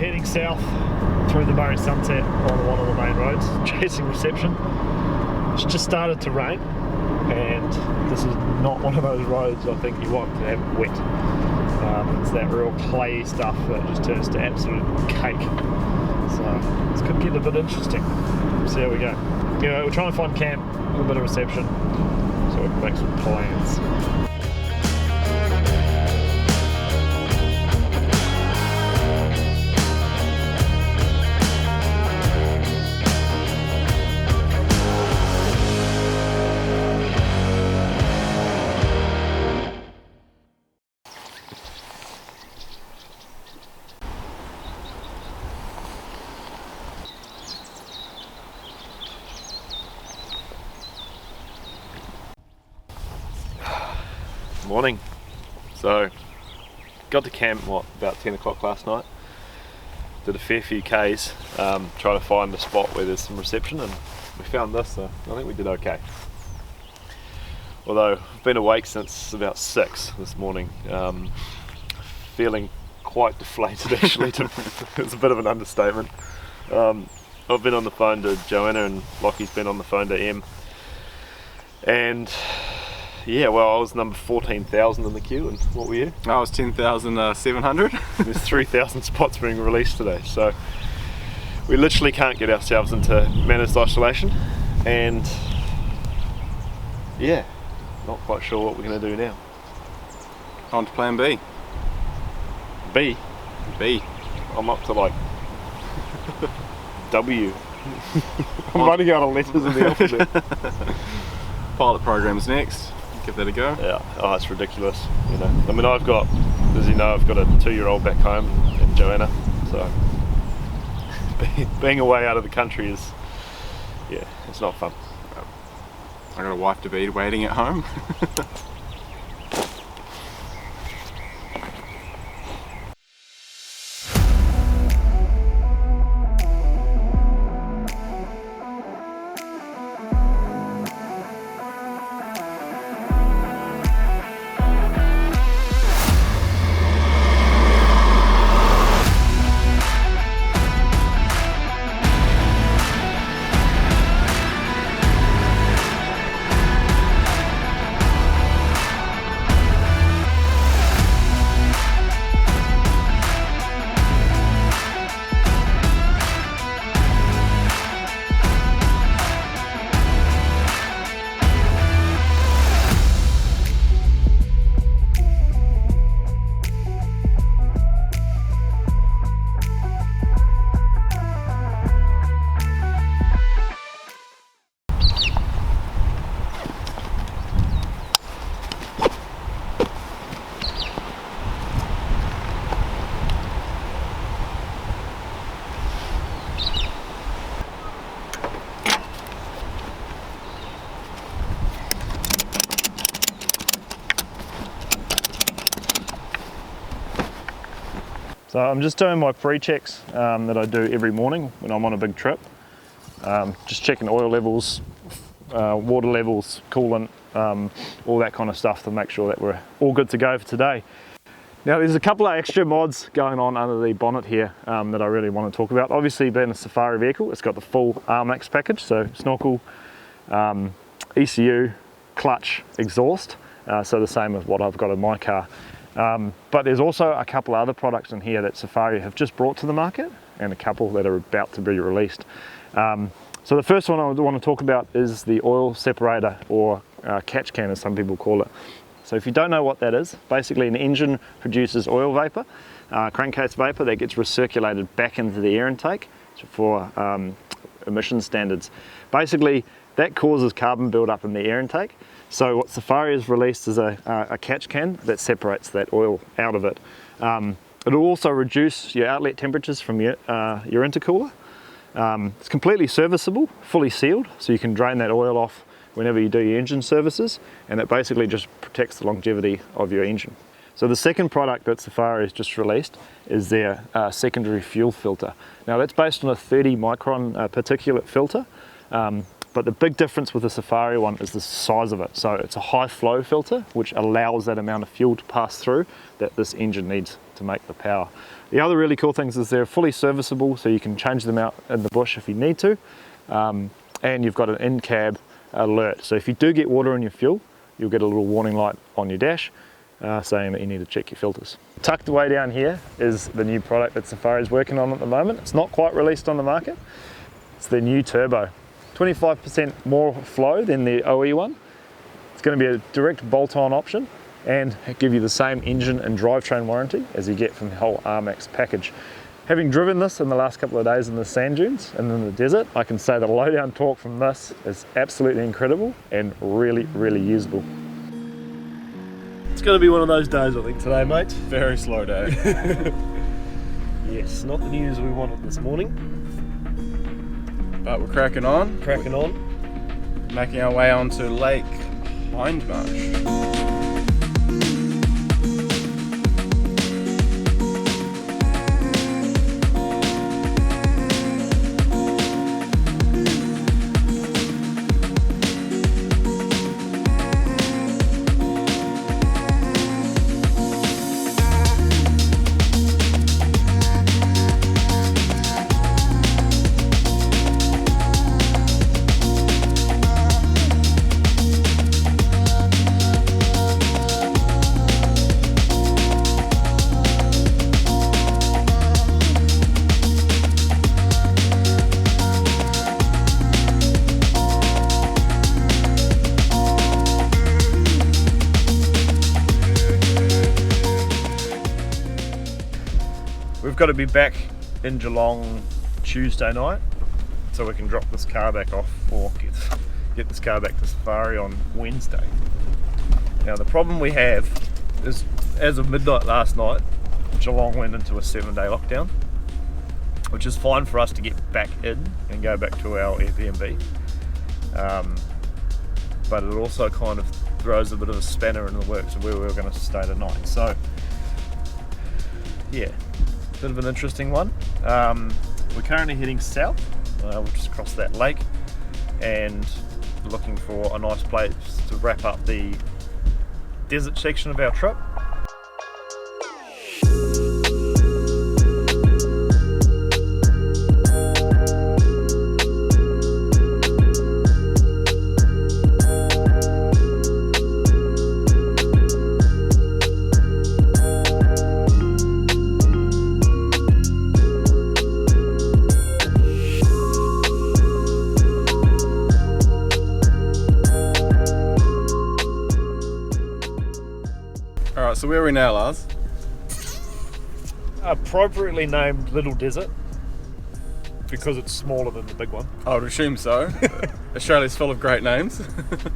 heading south through the Murray Sunset on one of the main roads, chasing reception. It's just started to rain, and this is not one of those roads I think you want to have wet. It's that real clayey stuff that just turns to absolute cake. So this could get a bit interesting. See how we go. Anyway, we'll try and find camp, a little bit of reception, so we can make some plans. Morning. So got to camp about 10 o'clock last night. Did a fair few Ks, trying to find a spot where there's some reception, and we found this, so I think we did okay. Although I've been awake since about 6 this morning, feeling quite deflated actually. It's a bit of an understatement. I've been on the phone to Joanna and Lockie's been on the phone to Em, and yeah, well, I was number 14,000 in the queue, and what were you? I was 10,700. There's 3,000 spots being released today, so we literally can't get ourselves into managed isolation, and yeah, not quite sure what we're going to do now. On to plan B. B? B. I'm up to like W. I'm running out of letters in the alphabet. Pilot program's next. Give that a go. Yeah, oh, it's ridiculous, you know. I mean, I've got, as you know, I've got a 2-year-old back home, and Joanna, so being away out of the country is, yeah, it's not fun. I got a wife to be waiting at home. So I'm just doing my pre-checks that I do every morning when I'm on a big trip. Just checking oil levels, water levels, coolant, all that kind of stuff to make sure that we're all good to go for today. Now there's a couple of extra mods going on under the bonnet here that I really want to talk about. Obviously, being a safari vehicle, it's got the full RMAX package, so snorkel, ECU, clutch, exhaust, so the same as what I've got in my car. But there's also a couple other products in here that Safari have just brought to the market, and a couple that are about to be released. So the first one I want to talk about is the oil separator, or catch can as some people call it. So if you don't know what that is, basically an engine produces oil vapor, crankcase vapor that gets recirculated back into the air intake for emission standards. Basically that causes carbon buildup in the air intake. So what Safari has released is a catch can that separates that oil out of it. It'll also reduce your outlet temperatures from your intercooler. It's completely serviceable, fully sealed, so you can drain that oil off whenever you do your engine services, and it basically just protects the longevity of your engine. So the second product that Safari has just released is their secondary fuel filter. Now that's based on a 30 micron particulate filter, but the big difference with the Safari one is the size of it. So it's a high flow filter, which allows that amount of fuel to pass through that this engine needs to make the power. The other really cool things is they're fully serviceable, so you can change them out in the bush if you need to. And you've got an in-cab alert. So if you do get water in your fuel, you'll get a little warning light on your dash saying that you need to check your filters. Tucked away down here is the new product that Safari is working on at the moment. It's not quite released on the market. It's the new turbo. 25% more flow than the OE one. It's going to be a direct bolt-on option and give you the same engine and drivetrain warranty as you get from the whole RMAX package. Having driven this in the last couple of days in the sand dunes and in the desert, I can say the low-down torque from this is absolutely incredible and really, really usable. It's going to be one of those days, I think, today, mate. Very slow day. Yes, not the news we wanted this morning. But we're cracking on. Cracking on. Making our way onto Lake Hindmarsh. We've got to be back in Geelong Tuesday night so we can drop this car back off or get this car back to Safari on Wednesday. Now the problem we have is, as of midnight last night, Geelong went into a 7-day lockdown, which is fine for us to get back in and go back to our Airbnb, but it also kind of throws a bit of a spanner in the works of where we were going to stay tonight. So yeah, bit of an interesting one. We're currently heading south, we'll just cross that lake and looking for a nice place to wrap up the desert section of our trip. Alright, so where are we now, Lars? Appropriately named Little Desert because it's smaller than the big one. I would assume so. Australia's full of great names.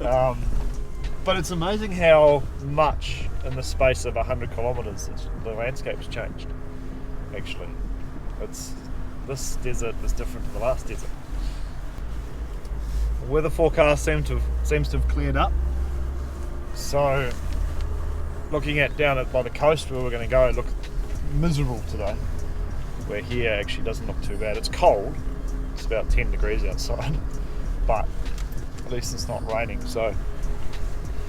But it's amazing how much in the space of 100 kilometres the landscape's changed, actually. This desert is different to the last desert. The weather forecast seems to have cleared up. So looking at down by the coast where we're going to go, look miserable today. Where here actually doesn't look too bad. It's cold, it's about 10 degrees outside, but at least it's not raining. So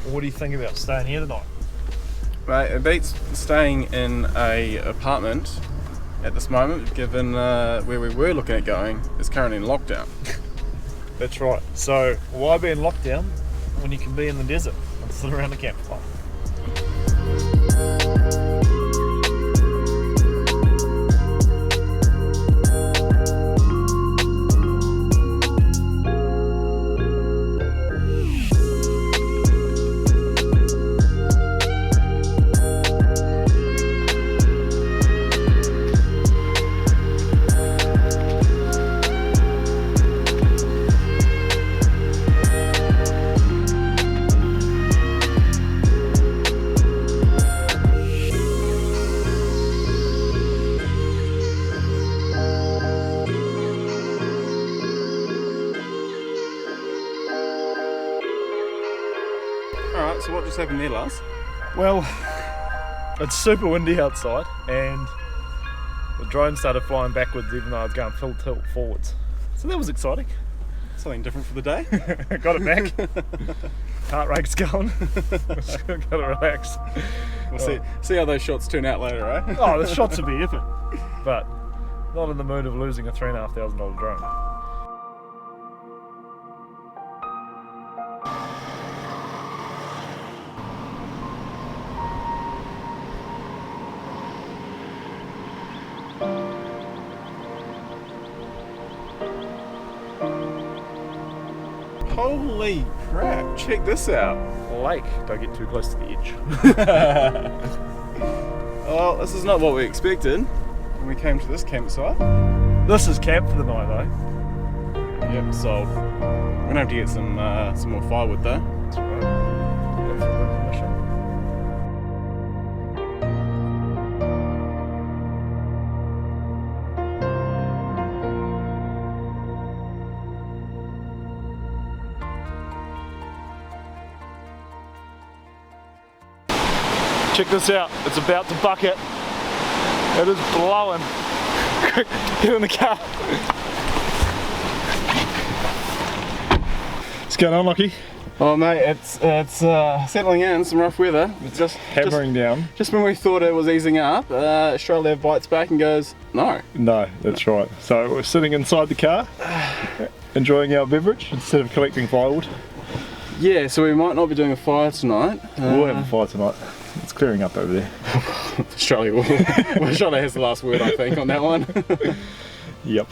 what do you think about staying here tonight? Right, it beats staying in a apartment at this moment, given where we were looking at going is currently in lockdown. That's right. So why be in lockdown when you can be in the desert and sit around the campfire? Alright, so what just happened there, Lars? Well, it's super windy outside and the drone started flying backwards even though I was going full tilt forwards. So that was exciting. Something different for the day. Got it back. heart rate's going. Gotta relax. We'll see how those shots turn out later, eh? Oh, the shots would be epic, but not in the mood of losing a $3,500 drone. Holy crap, check this out. Lake, don't get too close to the edge. Well, this is not what we expected when we came to this campsite. This is camp for the night though. Yep, so we're gonna have to get some more firewood though. That's all right. Wait for the permission. Check this out, it's about to bucket. It is blowing. Quick, get in the car. What's going on, Lockie? Oh mate, it's settling in, some rough weather. It's just Hammering down. Just when we thought it was easing up, Australia bites back and goes, no. No, that's right. So we're sitting inside the car, enjoying our beverage instead of collecting firewood. Yeah, so we might not be doing a fire tonight. We'll have a fire tonight. It's clearing up over there. Australia will. Well, Australia has the last word, I think, on that one. Yep.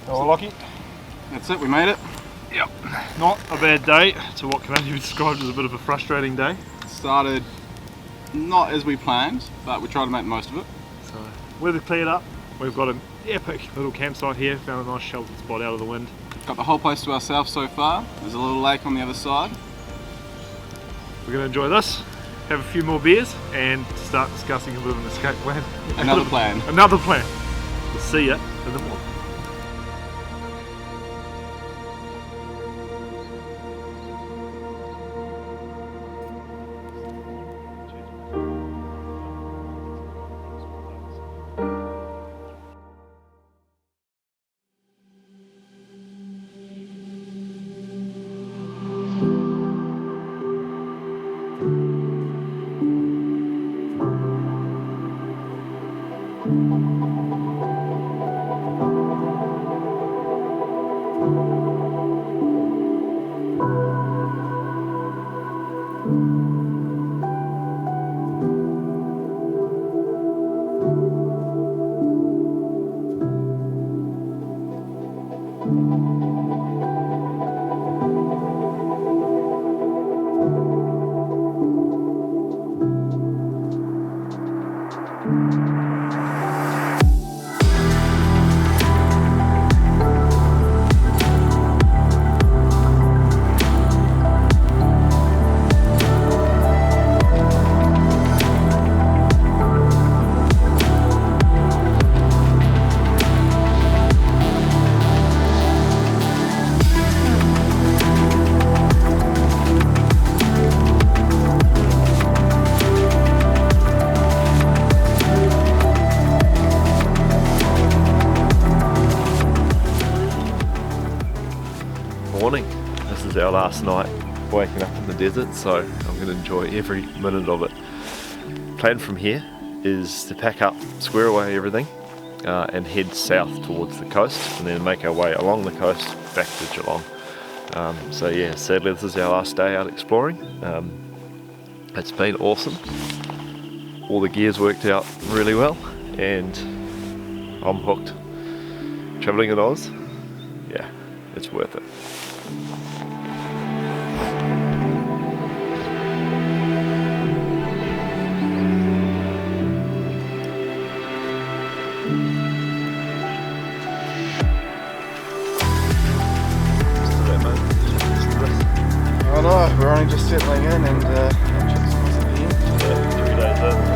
Oh, Lockie. That's it, we made it. Yep. Not a bad day to what can only be described as a bit of a frustrating day. Started not as we planned, but we tried to make the most of it. So, weather cleared up. We've got an epic little campsite here. Found a nice sheltered spot out of the wind. Got the whole place to ourselves so far. There's a little lake on the other side. We're going to enjoy this, have a few more beers, and start discussing a bit of an escape plan. Another plan. Another plan. We'll see ya in the morning. Morning. This is our last night waking up in the desert, so I'm going to enjoy every minute of it. Plan from here is to pack up, square away everything, and head south towards the coast, and then make our way along the coast back to Geelong. So yeah, sadly this is our last day out exploring. It's been awesome. All the gear's worked out really well, and I'm hooked. Travelling in Oz, yeah, it's worth it. Oh no, we're only just settling in and chips was at the end. Yeah, 3 days in.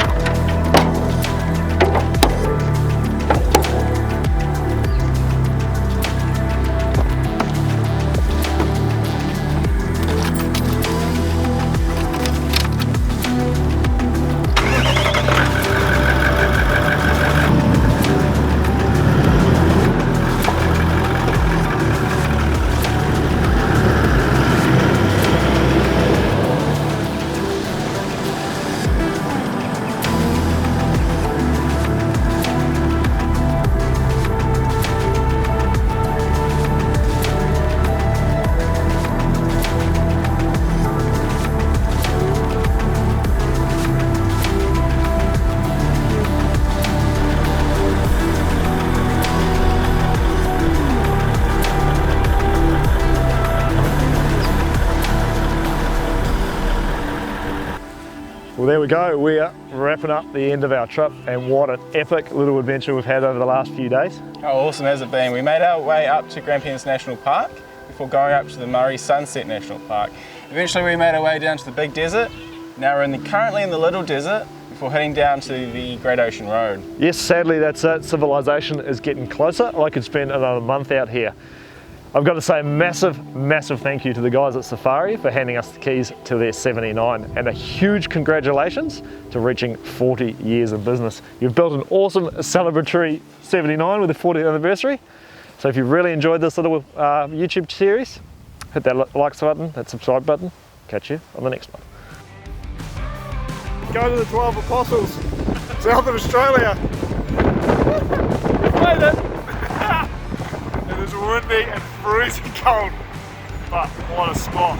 Well, there we go. We are wrapping up the end of our trip, and what an epic little adventure we've had over the last few days. How awesome has it been? We made our way up to Grampians National Park before going up to the Murray Sunset National Park. Eventually we made our way down to the big desert. Now we're currently in the little desert before heading down to the Great Ocean Road. Yes, sadly that's it. Civilization is getting closer. I could spend another month out here. I've got to say a massive thank you to the guys at Safari for handing us the keys to their 79, and a huge congratulations to reaching 40 years of business. You've built an awesome celebratory 79 with the 40th anniversary. So if you really enjoyed this little YouTube series, hit that likes button, that subscribe button. Catch you on the next one. Go to the 12 Apostles, south of Australia. We've made it. It is windy and freezing cold, but what a spot.